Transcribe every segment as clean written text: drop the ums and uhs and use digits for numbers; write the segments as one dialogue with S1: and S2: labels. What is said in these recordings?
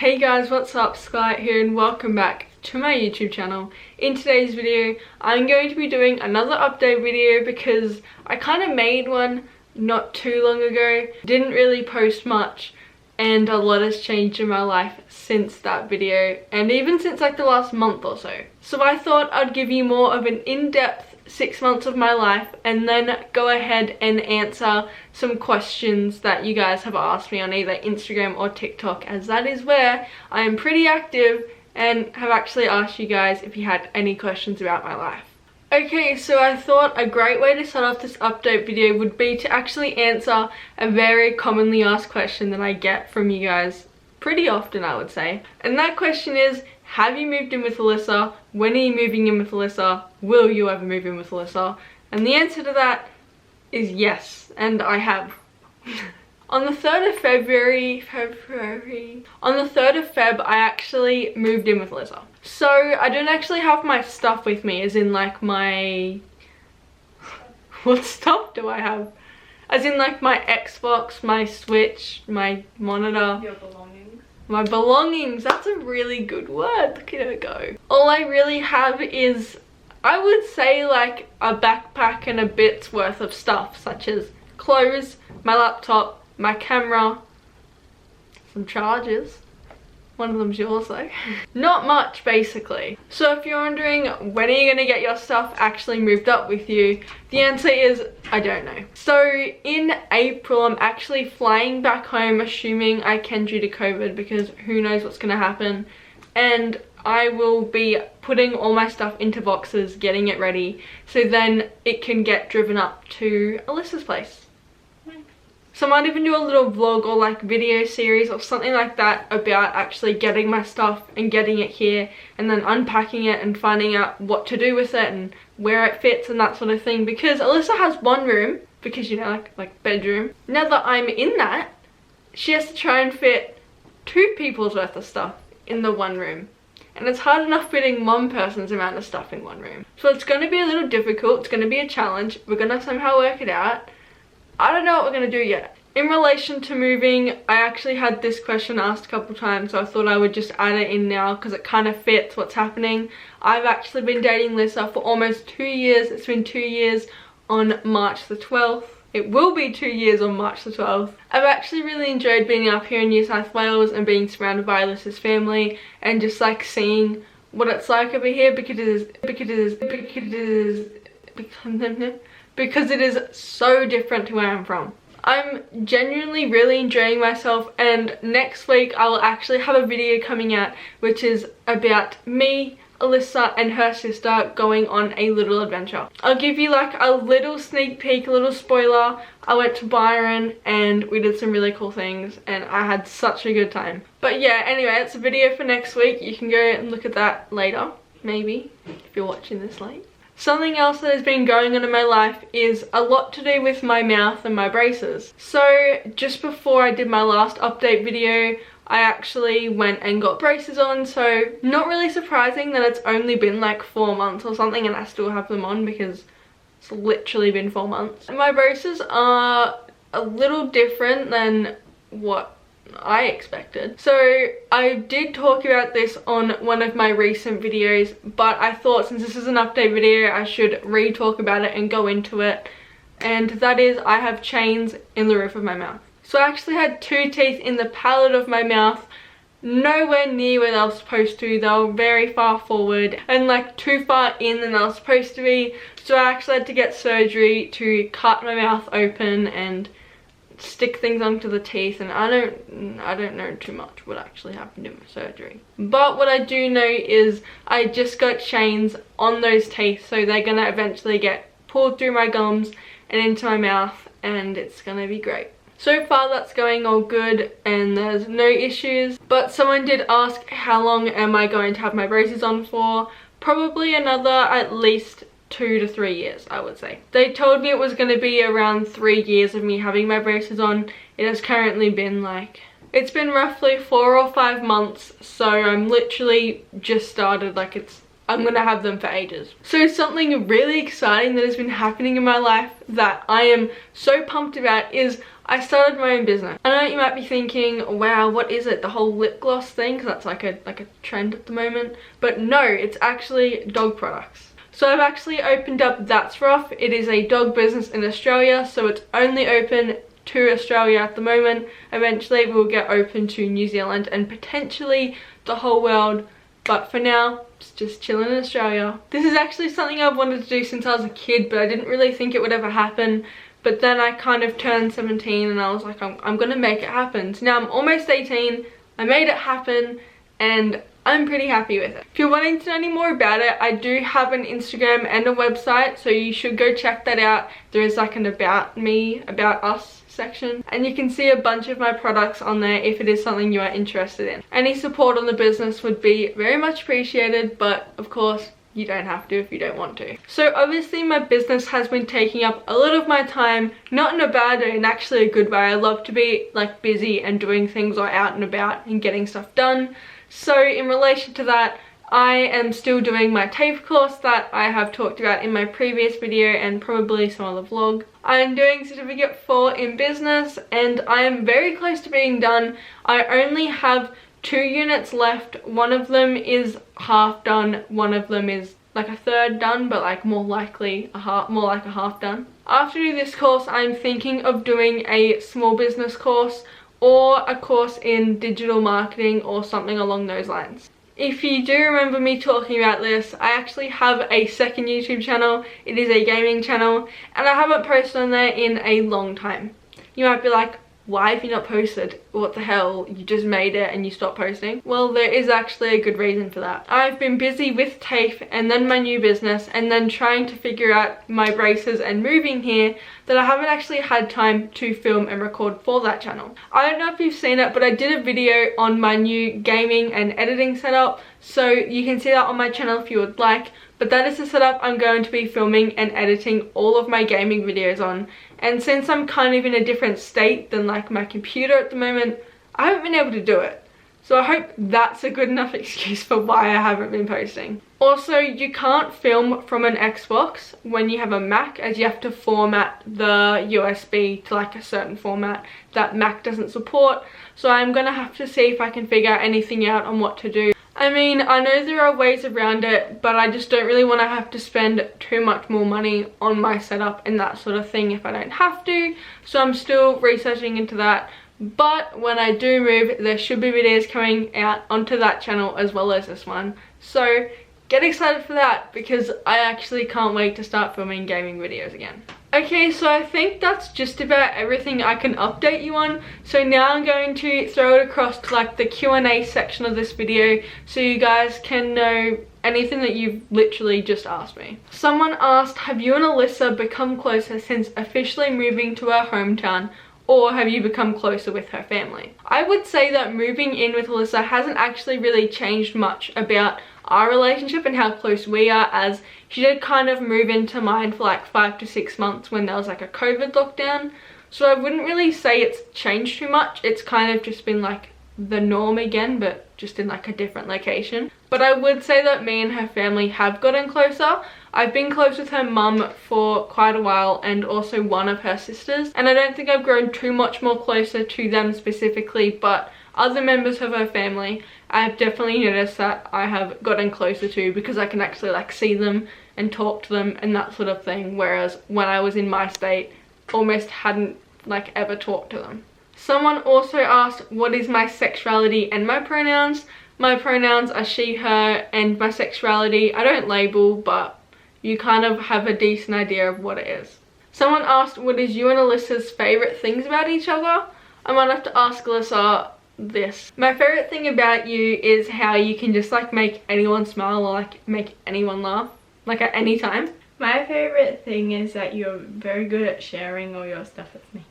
S1: Hey guys, what's up? Scarlet here and welcome back to my YouTube channel. In today's video, I'm going to be doing another update video because I kind of made one not too long ago. Didn't really post much and a lot has changed in my life since that video and even since like the last month or so. So I thought I'd give you more of an in-depth 6 months of my life and then go ahead and answer some questions that you guys have asked me on either Instagram or TikTok, as that is where I am pretty active and have actually asked you guys if you had any questions about my life. Okay, so I thought a great way to start off this update video would be to actually answer a very commonly asked question that I get from you guys pretty often, I would say. And that question is, have you moved in with Alyssa? When are you moving in with Alyssa? Will you ever move in with Alyssa? And the answer to that is yes, and I have. On the 3rd of February, on the 3rd of Feb, I actually moved in with Alyssa. So I don't actually have my stuff with me, as in like my, what stuff do I have? As in like my Xbox, my Switch, my monitor.
S2: Your belongings.
S1: My belongings, that's a really good word, look at her go. All I really have is, I would say like a backpack and a bit's worth of stuff, such as clothes, my laptop, my camera, some chargers. One of them's yours though. Not much basically. So if you're wondering when are you gonna get your stuff actually moved up with you, the answer is I don't know. So in April I'm actually flying back home, assuming I can due to COVID, because who knows what's gonna happen, and I will be putting all my stuff into boxes, getting it ready, so then it can get driven up to Alyssa's place. So I might even do a little vlog or like video series or something like that about actually getting my stuff and getting it here and then unpacking it and finding out what to do with it and where it fits and that sort of thing, because Alyssa has one room, because you know, like bedroom. Now that I'm in that, she has to try and fit 2 people's worth of stuff in the one room. And it's hard enough fitting one person's amount of stuff in one room. So it's going to be a little difficult, it's going to be a challenge. We're going to somehow work it out. I don't know what we're going to do yet. In relation to moving, I actually had this question asked a couple times, so I thought I would just add it in now because it kind of fits what's happening. I've actually been dating Alyssa for almost 2 years. It's been 2 years on March the 12th. It will be 2 years on March the 12th. I've actually really enjoyed being up here in New South Wales and being surrounded by Alyssa's family and just like seeing what it's like over here, because it is so different to where I'm from. I'm genuinely really enjoying myself, and next week I will actually have a video coming out which is about me, Alyssa and her sister going on a little adventure. I'll give you like a little sneak peek, a little spoiler. I went to Byron and we did some really cool things and I had such a good time. But yeah, anyway, it's a video for next week. You can go and look at that later, maybe, if you're watching this late. Something else that has been going on in my life is a lot to do with my mouth and my braces. So just before I did my last update video, I actually went and got braces on. So not really surprising that it's only been like 4 months or something and I still have them on, because it's literally been 4 months. And my braces are a little different than what I expected. So I did talk about this on one of my recent videos, but I thought since this is an update video I should re-talk about it and go into it, and that is I have chains in the roof of my mouth. So I actually had 2 teeth in the palate of my mouth, nowhere near where they were supposed to. They were very far forward and like too far in than they were supposed to be, so I actually had to get surgery to cut my mouth open and stick things onto the teeth, and I don't know too much what actually happened in my surgery. But what I do know is I just got chains on those teeth, so they're gonna eventually get pulled through my gums and into my mouth, and it's gonna be great. So far that's going all good and there's no issues, but someone did ask how long am I going to have my braces on for. Probably another at least 2 to 3 years, I would say. They told me it was going to be around 3 years of me having my braces on. It has currently been like, it's been roughly 4 or 5 months, so I'm literally just started, like it's I'm gonna have them for ages. So something really exciting that has been happening in my life that I am so pumped about is I started my own business. I know you might be thinking, wow, what is it? The whole lip gloss thing? Because that's like a trend at the moment. But no, it's actually dog products. So I've actually opened up That's Rough. It is a dog business in Australia, so it's only open to Australia at the moment. Eventually we'll get open to New Zealand and potentially the whole world, but for now it's just chilling in Australia. This is actually something I've wanted to do since I was a kid, but I didn't really think it would ever happen. But then I kind of turned 17 and I was like, I'm gonna make it happen. So now I'm almost 18, I made it happen, and I'm pretty happy with it. If you're wanting to know any more about it, I do have an Instagram and a website, so you should go check that out. There is like an about me, about us section, and you can see a bunch of my products on there if it is something you are interested in. Any support on the business would be very much appreciated, but of course you don't have to if you don't want to. So obviously my business has been taking up a lot of my time, not in a bad way, in actually a good way. I love to be like busy and doing things or out and about and getting stuff done. So in relation to that, I am still doing my TAFE course that I have talked about in my previous video and probably some other vlog. I am doing certificate 4 in business and I am very close to being done. I only have 2 units left. One of them is half done, one of them is like a third done, but like more like a half done. After this course, I'm thinking of doing a small business course or a course in digital marketing or something along those lines. If you do remember me talking about this, I actually have a second YouTube channel. It is a gaming channel and I haven't posted on there in a long time. You might be like, why have you not posted? What the hell? You just made it and you stopped posting? Well, there is actually a good reason for that. I've been busy with TAFE and then my new business and then trying to figure out my braces and moving here that I haven't actually had time to film and record for that channel. I don't know if you've seen it, but I did a video on my new gaming and editing setup, so you can see that on my channel if you would like. But that is the setup I'm going to be filming and editing all of my gaming videos on. And since I'm kind of in a different state than like my computer at the moment, I haven't been able to do it. So I hope that's a good enough excuse for why I haven't been posting. Also, you can't film from an Xbox when you have a Mac, as you have to format the USB to like a certain format that Mac doesn't support. So I'm gonna have to see if I can figure anything out on what to do. I mean, I know there are ways around it, but I just don't really want to have to spend too much more money on my setup and that sort of thing if I don't have to. So I'm still researching into that. But when I do move, there should be videos coming out onto that channel as well as this one. So get excited for that because I actually can't wait to start filming gaming videos again. Okay, so I think that's just about everything I can update you on. So now I'm going to throw it across to like the Q&A section of this video so you guys can know anything that you've literally just asked me. Someone asked, have you and Alyssa become closer since officially moving to her hometown, or have you become closer with her family? I would say that moving in with Alyssa hasn't actually really changed much about our relationship and how close we are, as she did kind of move into mine for like 5 to 6 months when there was like a COVID lockdown. So I wouldn't really say it's changed too much. It's kind of just been like the norm again, but just in like a different location. But I would say that me and her family have gotten closer. I've been close with her mum for quite a while and also one of her sisters, and I don't think I've grown too much more closer to them specifically, but other members of her family I've definitely noticed that I have gotten closer to because I can actually like see them and talk to them and that sort of thing, whereas when I was in my state almost hadn't like ever talked to them. Someone also asked what is my sexuality and my pronouns. My pronouns are she, her, and my sexuality I don't label, but you kind of have a decent idea of what it is. Someone asked what is you and Alyssa's favourite things about each other. I might have to ask Alyssa this. My favourite thing about you is how you can just like make anyone smile or like make anyone laugh, like at any time.
S2: My favourite thing is that you're very good at sharing all your stuff with me.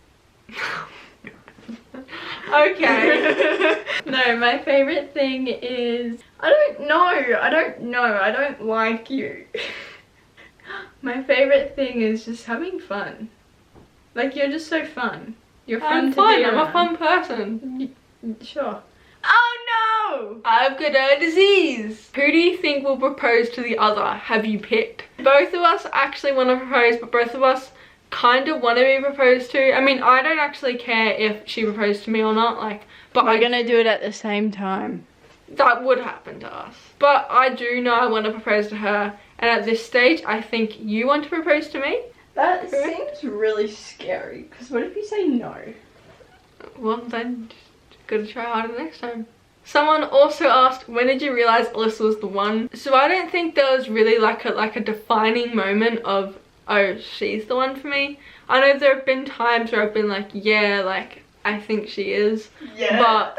S1: Okay.
S2: No, my favourite thing is, I don't like you. My favourite thing is just having fun. Like, you're just so fun. You're fun to be around.
S1: I'm a fun person.
S2: Sure. Oh no!
S1: I've got a disease. Who do you think will propose to the other? Have you picked? Both of us actually want to propose, but both of us kind of want to be proposed to. I mean, I don't actually care if she proposed to me or not, like, but
S2: we're gonna do it at the same time.
S1: That would happen to us. But I do know I want to propose to her, and at this stage, I think you want to propose to me.
S2: That seems really scary, because what if you say no?
S1: Well, then, just gotta try harder next time. Someone also asked, when did you realize Alyssa was the one? So I don't think there was really like a defining moment of, oh, she's the one for me. I know there have been times where I've been like, yeah, like, I think she is.
S2: Yeah.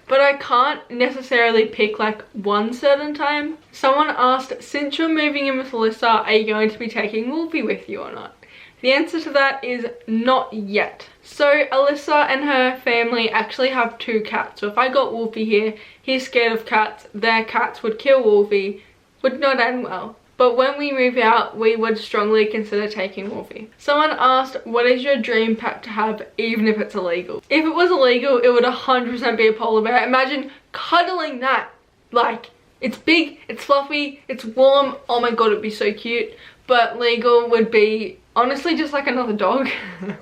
S1: But I can't necessarily pick like one certain time. Someone asked, since you're moving in with Alyssa, are you going to be taking Wolfie with you or not? The answer to that is not yet. So Alyssa and her family actually have 2 cats. So if I got Wolfie here, he's scared of cats. Their cats would kill Wolfie, would not end well. But when we move out, we would strongly consider taking Wolfie. Someone asked, what is your dream pet to have, even if it's illegal? If it was illegal, it would 100% be a polar bear. Imagine cuddling that. Like, it's big, it's fluffy, it's warm. Oh my god, it'd be so cute. But legal would be, honestly, just like another dog.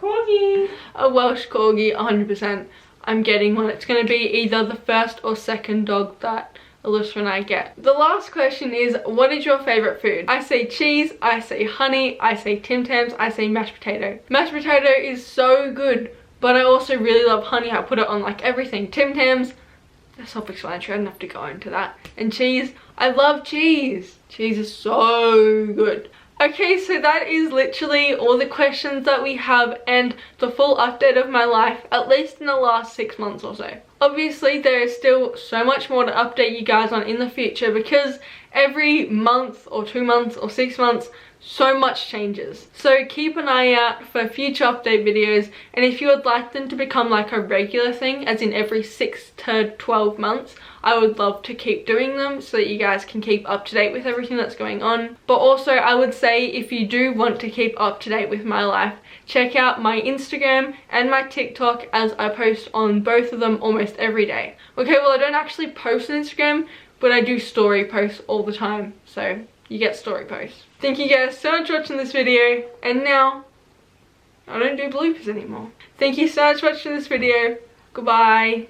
S2: Corgi.
S1: A Welsh Corgi, 100%. I'm getting one. It's going to be either the first or second dog that Alyssa and I get. The last question is, what is your favorite food? I say cheese, I say honey, I say Tim Tams, I say mashed potato. Mashed potato is so good, but I also really love honey. I put it on like everything. Tim Tams, that's self-explanatory, I don't have to go into that. And cheese, I love cheese. Cheese is so good. Okay, so that is literally all the questions that we have and the full update of my life, at least in the last 6 months or so. Obviously, there is still so much more to update you guys on in the future because every month or 2 months or 6 months, so much changes. So keep an eye out for future update videos, and if you would like them to become like a regular thing, as in every 6 to 12 months, I would love to keep doing them so that you guys can keep up to date with everything that's going on. But also, I would say if you do want to keep up to date with my life, check out my Instagram and my TikTok, as I post on both of them almost every day. Okay, well, I don't actually post on Instagram, but I do story posts all the time, so you get story posts. Thank you guys so much for watching this video, and now I don't do bloopers anymore. Thank you so much for watching this video. Goodbye.